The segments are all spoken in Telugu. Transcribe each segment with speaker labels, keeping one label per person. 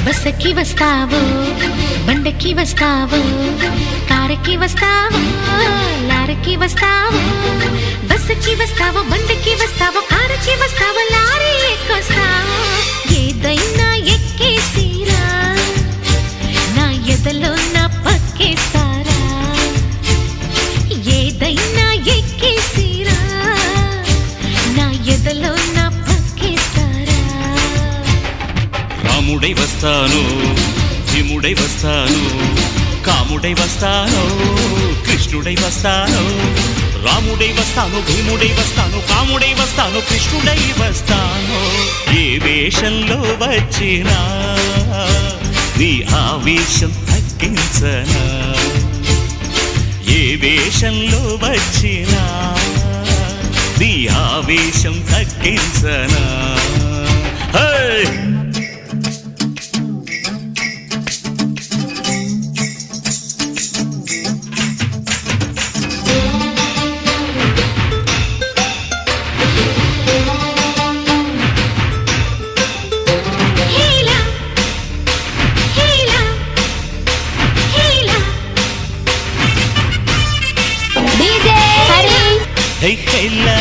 Speaker 1: బస్సుకి వస్తావో బండకి వస్తావో కారుకి వస్తావో లారీకి వస్తావో బస్సుకి వస్తావో బండకి వస్తావో కారుకి వస్తావో లారీ ఎక్కొస్తావో ఏదైనా ఎక్కేసిరా నా ఎదలో నా పక్కేస్తారా ఏదైనా ఎక్కేసిరా నా ఎదలో నా పక్కేస్తారా
Speaker 2: రాముడై వస్తాను భీముడై వస్తాను కాముడై వస్తాను కృష్ణుడై వస్తాను రాముడై వస్తాను భీముడై వస్తాను కాముడై వస్తాను కృష్ణుడై వస్తాను ఏ వేషంలో వచ్చినా నీ ఆవేశం తగ్గించనా ఏ వేషంలో వచ్చినా నీ ఆవేశం తగ్గించనా Hey Kayla,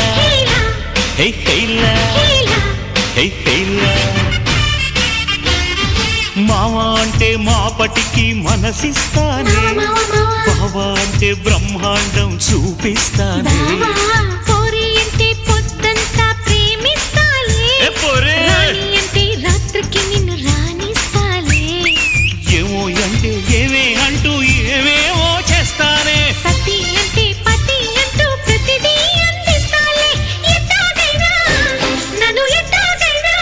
Speaker 2: hey Kayla, hey Kayla. మావా అంటే మాపటికి మనసిస్తానే బావా అంటే బ్రహ్మాండం చూపిస్తానే
Speaker 1: పోరి అంటే పొద్దంతా ప్రేమిస్తాలే రాణి అంటే రాత్రికి నిన్ను రాణిస్తాలే
Speaker 2: ఏమో అంటే ఏమే అంటూ ఏమేమో చేస్తానే
Speaker 1: సతి అంటే పతి అంటూ ప్రతిదీ అందిస్తాలే ఎట్టాగైనా నన్ను ఎట్టాగైనా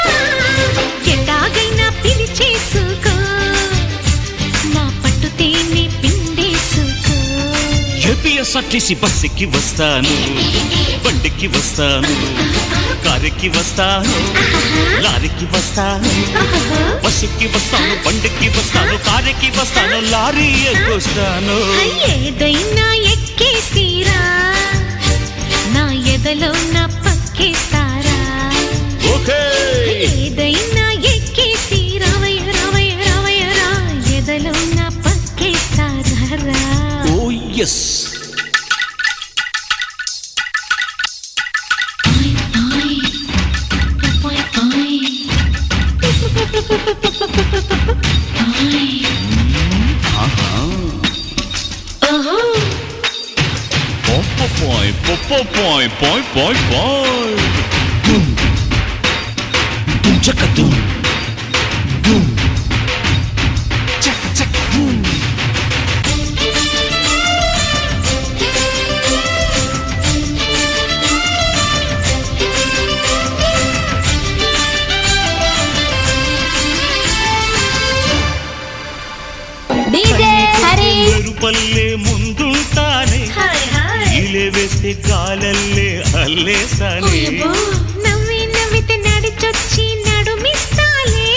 Speaker 1: పిలిచేసుకో నా పట్టు తేనె పిండేసుకో
Speaker 2: ఏపీఎస్ఆర్టీసీ బస్సుకి వస్తాను బండికి వస్తాను కారుకి వస్తాను లారీకి వస్తాను బస్సుకి వస్తాను బండికి వస్తాను కారుకి వస్తాను లారీ ఎక్కొస్తాను
Speaker 1: ఏదైనా ఎక్కేసిరా నా ఎదలో నా పక్కేస్తారా ఏదైనా ఎక్కేసి రావయ్య రావయ్య రావయ్య రా ఎదలో నా పక్కేస్తారా
Speaker 2: ఓ ఎస్ పల్లె ముందుంటానే ఇలే వేస్తే కాలల్లే అల్లేసానే
Speaker 1: నవ్వి నవ్వితే నడిచొచ్చి నడుమిస్తాలే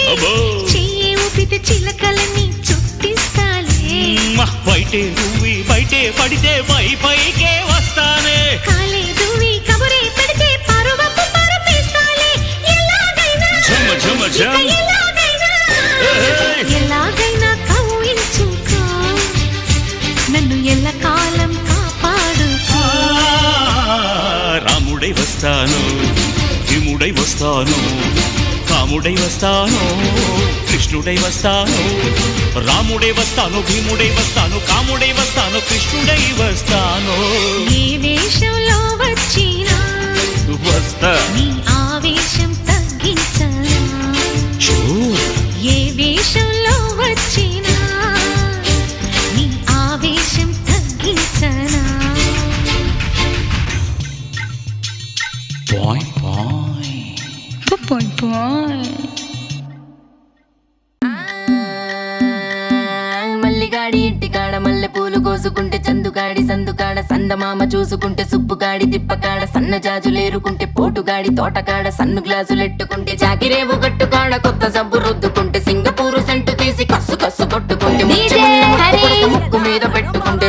Speaker 1: చెయ్యి ఊపితే చిలకలని చుట్టిస్తాలే
Speaker 2: బయటే నువ్వి బయటే పడితే పైకే వస్తానే
Speaker 1: కాలే దువ్వి కబురే పెడితే పరువపు పరుపేస్తాలే ఎలాగైనా ఎలాగైనా కౌగిలించుకో నన్ను ఎల్లకాలం కాపాడుకో
Speaker 2: రాముడై వస్తాను భీముడై వస్తాను కాముడై వస్తాను కృష్ణుడై వస్తాను రాముడై వస్తాను భీముడై వస్తాను కాముడై వస్తాను కృష్ణుడై వస్తాను
Speaker 1: ఏ వేషంలో వచ్చినా
Speaker 2: వస్తా
Speaker 1: నీ ఆవేశం తగ్గించనా ఏ వేషంలో వచ్చినా నీ ఆవేశం తగ్గించనా
Speaker 2: బాయ్
Speaker 3: మల్లిగాడి ఇంటికాడ మల్లె పూలు కోసుకుంటే చందుగాడి సందుకాడ సందమామ చూసుకుంటే సుప్పుగాడి తిప్పకాడ సన్న జాజులేరుకుంటే పోటుగాడి తోటకాడ సన్ను గ్లాసులెట్టుకుంటే జాకిరేవు గట్టుకాడ కొత్త సబ్బు రుద్దుకుంటే సింగపూరు సెంటు తీసి కస్సు కస్సు కొట్టుకుంటే ముక్కు మీద పెట్టుకుంటే